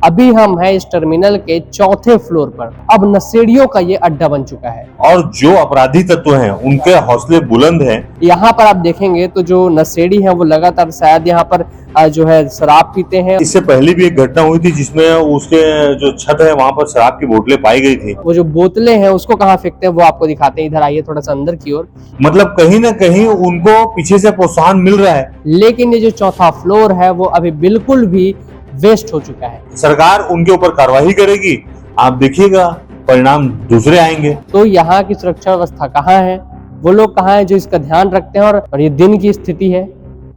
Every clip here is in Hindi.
अभी हम हैं इस टर्मिनल के चौथे फ्लोर पर। अब नशेड़ियों का ये अड्डा बन चुका है और जो अपराधी तत्व हैं उनके हौसले बुलंद हैं। यहाँ पर आप देखेंगे तो जो नशेड़ी हैं वो लगातार शायद यहाँ पर जो है शराब पीते हैं। इससे पहले भी एक घटना हुई थी जिसमें उसके जो छत है वहाँ पर शराब की बोतलें पाई गई थी। वो जो बोतलें हैं उसको कहाँ फेंकते हैं वो आपको दिखाते हैं। इधर आइए थोड़ा सा अंदर की ओर। मतलब कहीं ना कहीं उनको पीछे से प्रोत्साहन मिल रहा है। लेकिन ये जो चौथा फ्लोर है वो अभी बिल्कुल भी वेस्ट हो चुका है। सरकार उनके ऊपर कार्रवाई करेगी, आप देखिएगा परिणाम दूसरे आएंगे। तो यहाँ की सुरक्षा व्यवस्था कहाँ है, वो लोग कहाँ हैं जो इसका ध्यान रखते हैं। और ये दिन की स्थिति है,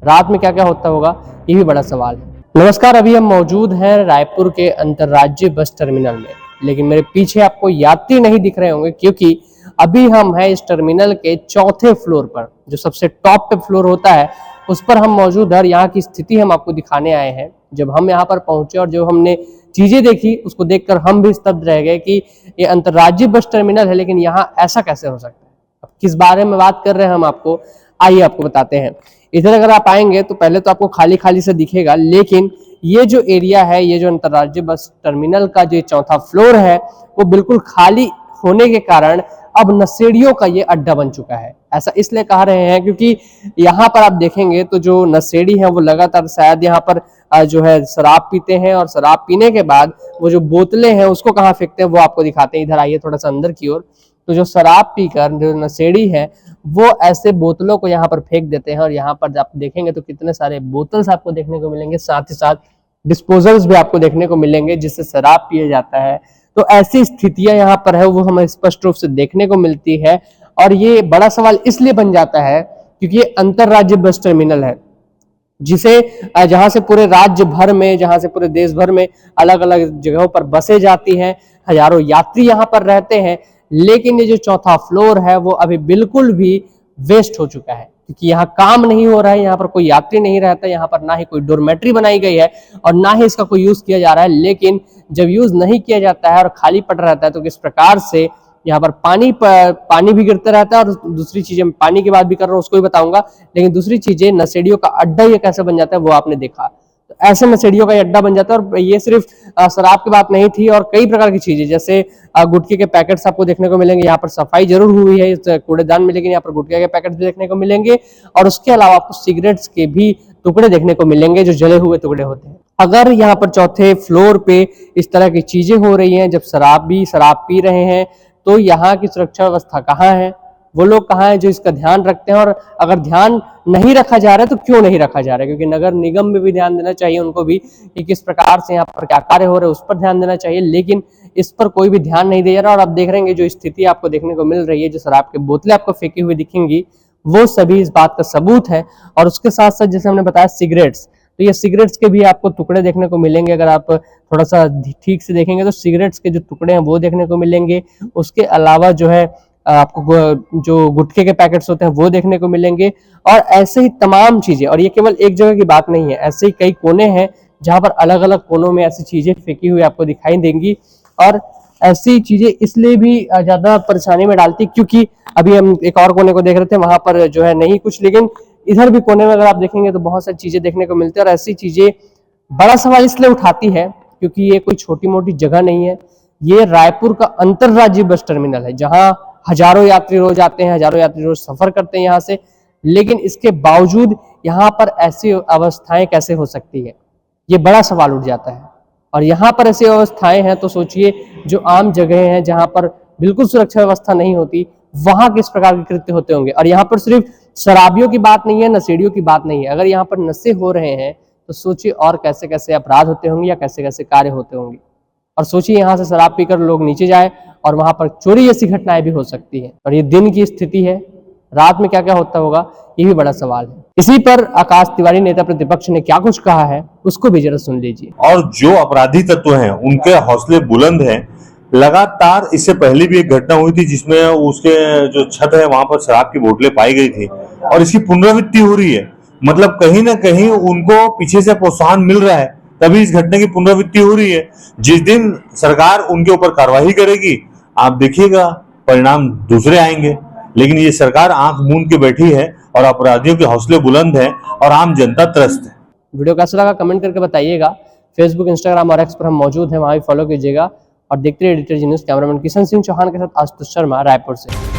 रात में क्या क्या होता होगा ये भी बड़ा सवाल है। नमस्कार, अभी हम मौजूद हैं रायपुर के अंतर्राज्यीय बस टर्मिनल में, लेकिन मेरे पीछे आपको यात्री नहीं दिख रहे होंगे क्योंकि अभी हम हैं इस टर्मिनल के चौथे फ्लोर पर। जो सबसे टॉप पे फ्लोर होता है उस पर हम मौजूद हैं और यहाँ की स्थिति हम आपको दिखाने आए हैं। जब हम यहाँ पर पहुंचे और जो हमने चीजें देखी उसको देखकर हम भी स्तब्ध रह गए कि ये अंतर्राज्यीय बस टर्मिनल है, लेकिन यहाँ ऐसा कैसे हो सकता है। अब किस बारे में बात कर रहे हैं हम आपको, आइए आपको बताते हैं। इधर अगर आप आएंगे तो पहले तो आपको खाली खाली से दिखेगा, लेकिन ये जो एरिया है, ये जो अंतर्राज्यीय बस टर्मिनल का जो चौथा फ्लोर है वो बिल्कुल खाली होने के कारण अब नशेड़ियों का ये अड्डा बन चुका है। ऐसा इसलिए कह रहे हैं क्योंकि यहाँ पर आप देखेंगे तो जो नशेड़ी हैं वो लगातार शायद यहाँ पर जो है शराब पीते हैं और शराब पीने के बाद वो जो बोतलें हैं उसको कहाँ फेंकते हैं वो आपको दिखाते हैं। इधर आइए थोड़ा सा अंदर की ओर। तो जो शराब पीकर जो नशेड़ी है वो ऐसे बोतलों को यहाँ पर फेंक देते हैं और यहाँ पर आप देखेंगे तो कितने सारे बोतल्स आपको देखने को मिलेंगे, साथ ही साथ डिस्पोजल्स भी आपको देखने को मिलेंगे जिससे शराब पिया जाता है। तो ऐसी स्थितियां यहाँ पर है वो हमें स्पष्ट रूप से देखने को मिलती है। और ये बड़ा सवाल इसलिए बन जाता है क्योंकि ये अंतर्राज्यीय बस टर्मिनल है जिसे जहां से पूरे राज्य भर में, जहां से पूरे देश भर में अलग अलग जगहों पर बसें जाती हैं, हजारों यात्री यहाँ पर रहते हैं। लेकिन ये जो चौथा फ्लोर है वो अभी बिल्कुल भी वेस्ट हो चुका है क्योंकि यहाँ काम नहीं हो रहा है, यहाँ पर कोई यात्री नहीं रहता, यहाँ पर ना ही कोई डोरमेट्री बनाई गई है और ना ही इसका कोई यूज किया जा रहा है। लेकिन जब यूज नहीं किया जाता है और खाली पड़ रहता है तो किस प्रकार से यहाँ पर पानी भी गिरता रहता है। और दूसरी चीजें पानी की बात भी कर रहा हूँ उसको भी बताऊंगा, लेकिन दूसरी चीजें नशेड़ियों का अड्डा ये कैसे बन जाता है वो आपने देखा। तो ऐसे नशेड़ियों का अड्डा बन जाता है। और ये सिर्फ शराब की बात नहीं थी और कई प्रकार की चीजें जैसे गुटखे के पैकेट्स आपको देखने को मिलेंगे। यहाँ पर सफाई जरूर हुई है इस कूड़ेदान में, लेकिन यहाँ पर गुटखे के पैकेट्स भी देखने को मिलेंगे और उसके अलावा आपको सिगरेट्स के भी टुकड़े देखने को मिलेंगे जो जले हुए टुकड़े होते हैं। अगर यहाँ पर चौथे फ्लोर पे इस तरह की चीजें हो रही हैं, जब शराब पी रहे हैं, तो यहाँ की सुरक्षा व्यवस्था कहाँ है, वो लोग कहाँ हैं जो इसका ध्यान रखते हैं। और अगर ध्यान नहीं रखा जा रहा है तो क्यों नहीं रखा जा रहा है, क्योंकि नगर निगम में भी ध्यान देना चाहिए उनको भी कि किस प्रकार से यहाँ पर क्या कार्य हो रहे हैं उस पर ध्यान देना चाहिए। लेकिन इस पर कोई भी ध्यान नहीं दे रहा। और आप देख रहे हैं जो स्थिति आपको देखने को मिल रही है, जो शराब की बोतलें आपको फेंकी हुई दिखेंगी वो सभी इस बात का सबूत है। और उसके साथ साथ जैसे हमने बताया सिगरेट्स, तो ये सिगरेट्स के भी आपको टुकड़े देखने को मिलेंगे। अगर आप थोड़ा सा ठीक से देखेंगे तो सिगरेट्स के जो टुकड़े हैं वो देखने को मिलेंगे। उसके अलावा जो है आपको जो गुटखे के पैकेट्स होते हैं वो देखने को मिलेंगे और ऐसे ही तमाम चीजें। और ये केवल एक जगह की बात नहीं है, ऐसे ही कई कोने हैं जहां पर अलग अलग कोनों में ऐसी चीजें फेंकी हुई आपको दिखाई देंगी। और ऐसी चीजें इसलिए भी ज्यादा परेशानी में डालती क्योंकि अभी हम एक और कोने को देख रहे थे, वहां पर जो है नहीं कुछ, लेकिन इधर भी कोने में अगर आप देखेंगे तो बहुत सारी चीजें देखने को मिलती है। और ऐसी चीजें बड़ा सवाल इसलिए उठाती है क्योंकि ये कोई छोटी मोटी जगह नहीं है, ये रायपुर का अंतर्राज्यीय बस टर्मिनल है जहां हजारों यात्री रोज आते हैं, हजारों यात्री रोज सफर करते हैं यहाँ से। लेकिन इसके बावजूद यहाँ पर ऐसी अवस्थाएं कैसे हो सकती है, ये बड़ा सवाल उठ जाता है। और यहाँ पर ऐसी अवस्थाएं हैं तो सोचिए जो आम जगह हैं जहां पर बिल्कुल सुरक्षा व्यवस्था नहीं होती वहां किस प्रकार के कृत्य होते होंगे। और यहाँ पर सिर्फ शराबियों की बात नहीं है, नशेड़ियों की बात नहीं है, अगर यहाँ पर नशे हो रहे हैं तो सोचिए और कैसे कैसे अपराध होते होंगे या कैसे कैसे कार्य होते होंगे। और सोचिए यहाँ से शराब पीकर लोग नीचे जाए और वहां पर चोरी जैसी घटनाएं भी हो सकती है। और ये दिन की स्थिति है, रात में क्या क्या होता होगा ये भी बड़ा सवाल है। इसी पर आकाश तिवारी नेता प्रतिपक्ष ने क्या कुछ कहा है उसको भी जरा सुन लीजिए। और जो अपराधी तत्व हैं उनके हौसले बुलंद हैं। लगातार इससे पहले भी एक घटना हुई थी जिसमें उसके जो छत है वहां पर शराब की बोतलें पाई गई थी और इसकी पुनरावृत्ति हो रही है। मतलब कहीं ना कहीं उनको पीछे से प्रोत्साहन मिल रहा है, तभी इस घटना की पुनरावृत्ति हो रही है। जिस दिन सरकार उनके ऊपर कार्रवाई करेगी, आप देखिएगा परिणाम दूसरे आएंगे। लेकिन ये सरकार आंख मूंद के बैठी है और अपराधियों के हौसले बुलंद हैं और आम जनता त्रस्त है। वीडियो कैसा लगा कमेंट करके बताइएगा। फेसबुक, इंस्टाग्राम और एक्स पर हम मौजूद हैं, वहाँ भी फॉलो कीजिएगा और देखते रहिए एडिटर जी न्यूज़। कैमरामैन किशन सिंह चौहान के साथ आशुतोष शर्मा, रायपुर से।